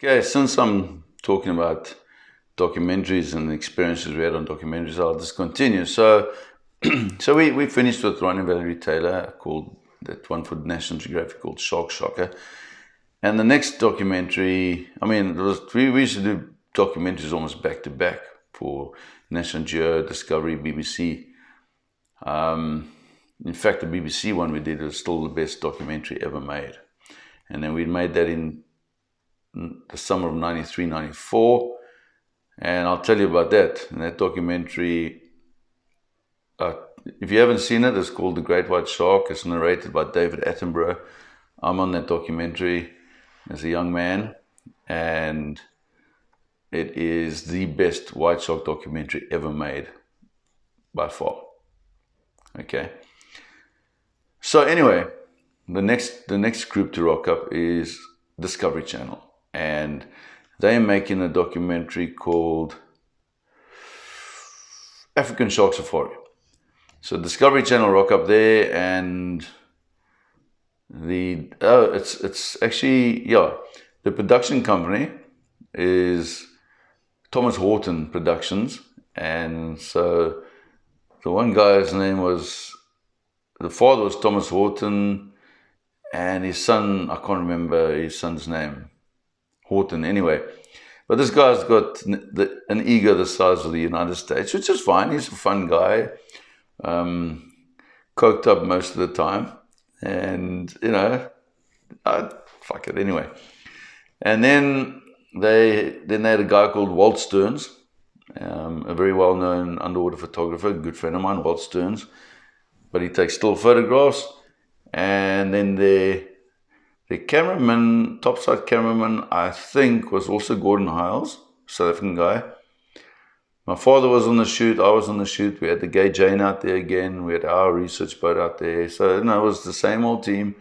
Okay, since I'm talking about documentaries and the experiences we had on documentaries, I'll just continue. So we finished with Ron and Valerie Taylor, called that one for National Geographic called Shark Shocker. And the next documentary, I mean, we used to do documentaries almost back to back for National Geo, Discovery, BBC. In fact, the BBC one we did was still the best documentary ever made. And then we made that in the summer of 93, 94. And I'll tell you about that. And that documentary, if you haven't seen it, it's called The Great White Shark. It's narrated by David Attenborough. I'm on that documentary as a young man, and it is the best white shark documentary ever made, by far. Okay. So anyway, the next group to rock up is Discovery Channel, and they're making a documentary called African Shark Safari. So Discovery Channel rock up there, and it's actually, yeah, the production company is Thomas Horton Productions, and so the one guy's name was, the father was Thomas Horton, and his son, I can't remember his son's name, Horton anyway. But this guy's got an ego the size of the United States, which is fine. He's a fun guy, coked up most of the time, and fuck it anyway. And then they had a guy called Walt Stearns, a very well-known underwater photographer, a good friend of mine, Walt Stearns, but he takes still photographs. And then the cameraman, topside cameraman, I think, was also Gordon Hiles, South African guy. My father was on the shoot, I was on the shoot. We had the Gay Jane out there again. We had our research boat out there. So, it was the same old team.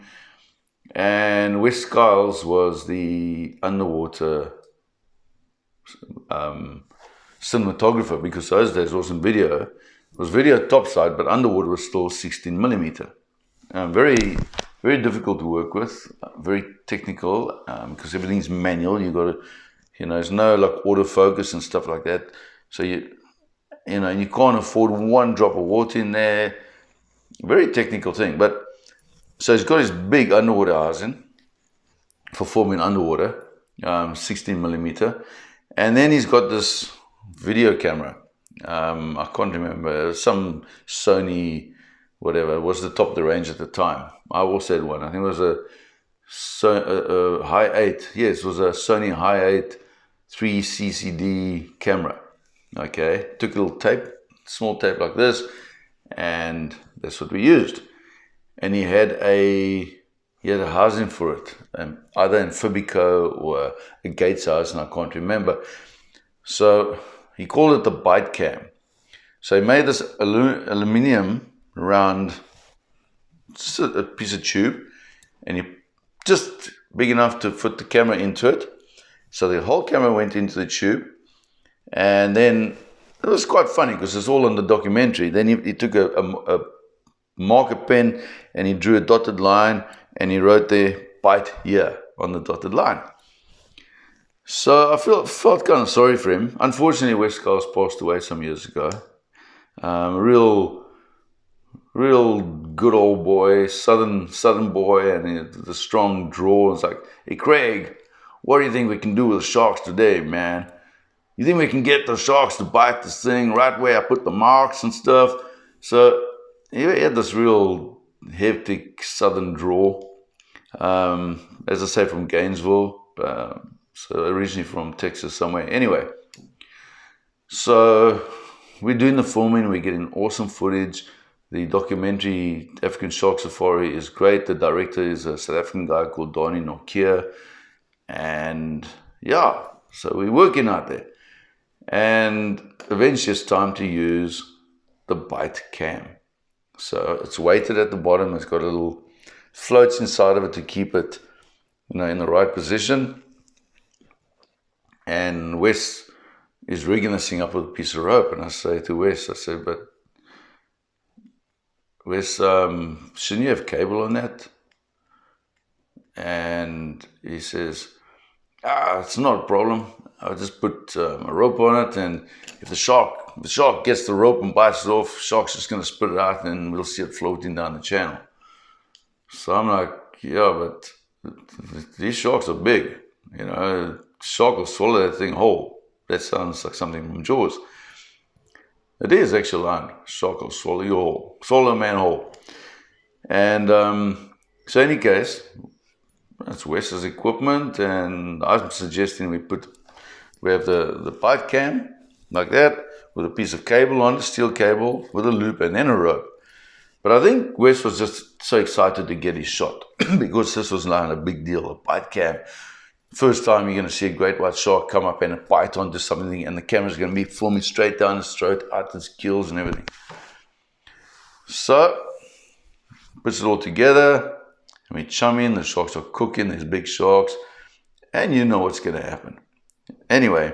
And Wes Skiles was the underwater cinematographer, because those days it wasn't video. It was video topside, but underwater was still 16 millimeter. Very, very difficult to work with, very technical, because everything's manual. You got to, there's no like autofocus and stuff like that. So you can't afford one drop of water in there. Very technical thing. But so he's got his big underwater housing for filming underwater, 16 millimeter, and then he's got this video camera. I can't remember, some Sony, whatever. It was the top of the range at the time. I also had one. I think it was a High 8. Yes, it was a Sony High 8 3 CCD camera. Okay, took a little tape, small tape like this, and that's what we used. And he had a housing for it, either in Fibico or a Gates housing, I can't remember. So he called it the Bite Cam. So he made this aluminium round, just a piece of tube, and he just big enough to fit the camera into it. So the whole camera went into the tube, and then it was quite funny because it's all on the documentary. Then he took a marker pen and he drew a dotted line and he wrote there, "Bite here," on the dotted line. So I felt kind of sorry for him. Unfortunately, Wes Skiles passed away some years ago. Real good old boy, southern boy, and the strong draw. It's like, "Hey Craig, what do you think we can do with the sharks today, man? You think we can get the sharks to bite this thing right where I put the marks and stuff?" So he had this real hectic southern draw. As I say, from Gainesville, so originally from Texas somewhere. Anyway, so we're doing the filming, we're getting awesome footage. The documentary African Shark Safari is great. The director is a South African guy called Donnie Nokia. And yeah, so we're working out there. And eventually it's time to use the Bite Cam. So it's weighted at the bottom. It's got a little floats inside of it to keep it, in the right position. And Wes is rigging this thing up with a piece of rope. And I say to Wes, "But Wes, shouldn't you have cable on that?" And he says, It's not a problem. I'll just put a rope on it, and if the shark gets the rope and bites it off, shark's just going to spit it out, and we'll see it floating down the channel. So I'm like, yeah, but these sharks are big. You know, shark will swallow that thing whole. That sounds like something from Jaws. It is actually a line. Shark will swallow you whole, swallow a man whole. And so in any case, that's Wes's equipment, and I'm suggesting we have the bite cam like that with a piece of cable on it, steel cable with a loop and then a rope. But I think Wes was just so excited to get his shot because this was not a big deal, a bite cam. First time you're going to see a great white shark come up and bite onto something, and the camera's going to be filming straight down his throat, out his gills and everything. So, puts it all together, and we chum in, the sharks are cooking, there's big sharks, and you know what's going to happen. Anyway,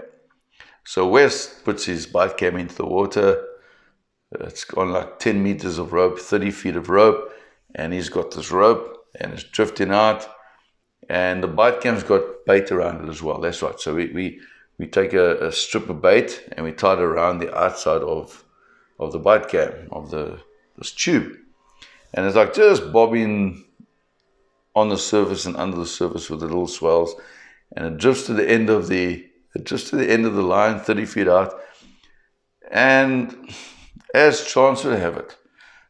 so Wes puts his bite cam into the water. It's on like 10 meters of rope, 30 feet of rope, and he's got this rope, and it's drifting out. And the bite cam's got bait around it as well. That's right. So we take a strip of bait and we tie it around the outside of the bite cam, of this tube. And it's like just bobbing on the surface and under the surface with the little swells. And it drifts to the end of the line, 30 feet out. And as chance would have it,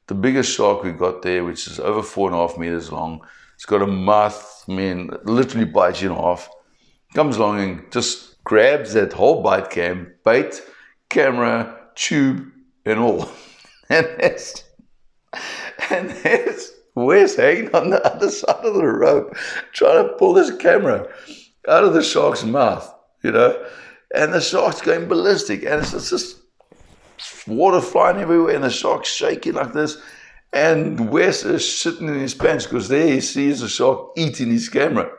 the biggest shark we got there, which is over 4.5 meters long, it's got a mouth, literally bites you in half, comes along and just grabs that whole bite cam, bait, camera, tube, and all. And there's Wes hanging on the other side of the rope, trying to pull this camera out of the shark's mouth, you know, and the shark's going ballistic, and it's just water flying everywhere, and the shark's shaking like this. And Wes is shitting in his pants because there he sees the shark eating his camera,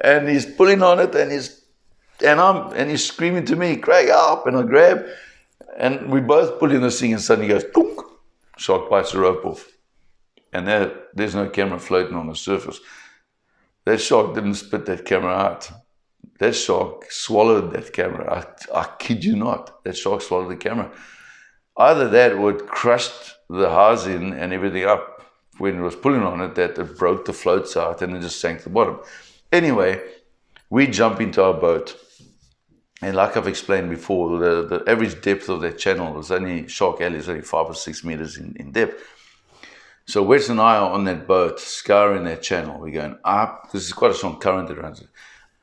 and he's pulling on it, and he's screaming to me, "Craig, up!" And I grab, and we both pull in this thing, and suddenly goes, "Tunk!" Shark bites the rope off, and there's no camera floating on the surface. That shark didn't spit that camera out. That shark swallowed that camera. I kid you not. That shark swallowed the camera. Either that or it crushed the housing and everything up when it was pulling on it, that it broke the floats out and it just sank to the bottom. Anyway, we jump into our boat. And like I've explained before, the average depth of that channel is only, Shark Alley is only 5 or 6 meters in depth. So Wes and I are on that boat, scouring that channel. We're going up, because it's quite a strong current that runs it,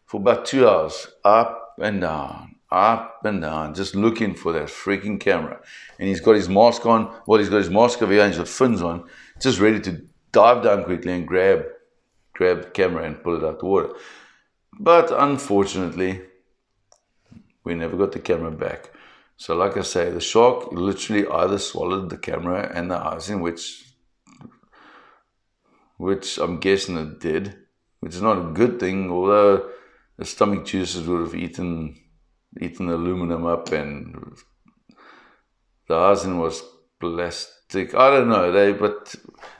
for about 2 hours, up and down, just looking for that freaking camera. And he's got his mask on. Well, he's got his mask over here and he's got fins on, just ready to dive down quickly and grab the camera and pull it out the water. But unfortunately, we never got the camera back. So like I say, the shark literally either swallowed the camera and the housing, which I'm guessing it did, which is not a good thing, although the stomach juices would have eaten the aluminum up, and the housing was plastic. I don't know, but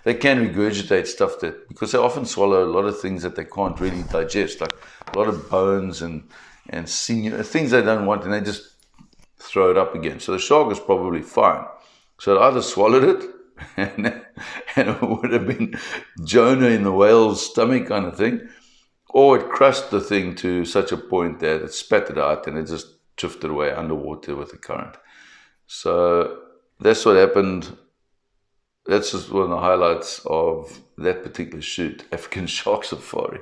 they can regurgitate stuff because they often swallow a lot of things that they can't really digest, like a lot of bones and sinew, things they don't want, and they just throw it up again. So the shark was probably fine. So it either swallowed it, and it would have been Jonah in the whale's stomach kind of thing, or it crushed the thing to such a point that it spat it out and it just drifted away underwater with the current. So that's what happened. That's just one of the highlights of that particular shoot, African Shark Safari.